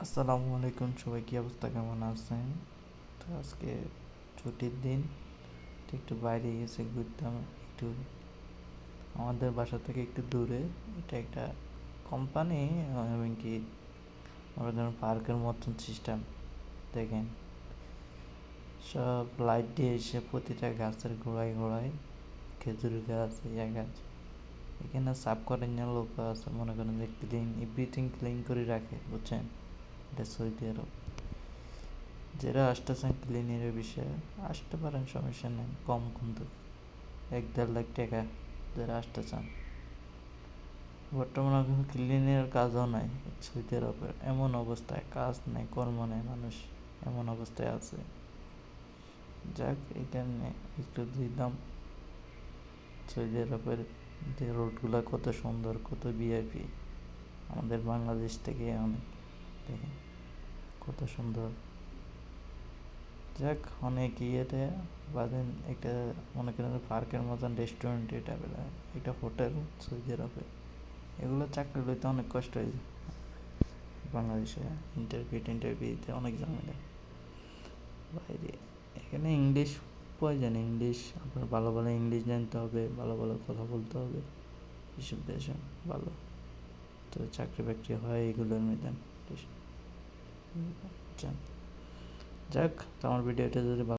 আসসালামু আলাইকুম, সবাই কি অবস্থা, কেমন আছেন? তো আজকে ছুটির দিন, তো একটু বাইরে গেছে ঘুরতাম একটু। আমাদের বাসা থেকে একটু দূরে এটা একটা কোম্পানি, এবং কি মনে করেন পার্কের মতন সিস্টেম। দেখেন, সব লাইট দিয়ে এসে প্রতিটা গাছের গোড়ায় গোড়ায় খেজুর গাছ, ইয়া গাছ, এখানে সাফ করার জন্য লোক আছে, মনে করেন যে ক্লিন, এভরিথিং ক্লিন করে রাখে, বুঝছেন? এটা সৌদি আরব। যারা আসতেছেন ক্লিনের বিষয়ে আসতে পারেন, সমস্যা নেই, কম কিন্তু 1-1.5 লাখ টাকা যারা আসতে চান। বর্তমানে কিন্তু ক্লিনের কাজও নাই সৌদি আরবের, এমন অবস্থায় কাজ নেই, কর্ম নেই, মানুষ এমন অবস্থায় আছে। যাক, এখানে একটু দিলাম সৌদি আরবের যে রোডগুলো কত সুন্দর, কত ভিআইপি, আমাদের বাংলাদেশ থেকে অনেক। দেখেন কত সুন্দর। যাক, অনেক ইয়েতে বাদেন একটা মনে করেন পার্কের মতন রেস্টুরেন্ট, এটা বেলা একটা হোটেল সৌদি আরবে, এগুলো চাকরি লইতে অনেক কষ্ট হয়ে যায়। বাংলাদেশে ইন্টারভিউ দিতে অনেক ঝামেলা। বাইরে এখানে ইংলিশ প্রয়োজন, ইংলিশ আপনার ভালো ভালো ইংলিশ জানতে হবে, ভালো ভালো কথা বলতে হবে, এসব দেশে ভালো তো চাকরি বাকরি হয় এগুলোর মধ্যে। যাক, তো আমার ভিডিওটা যদি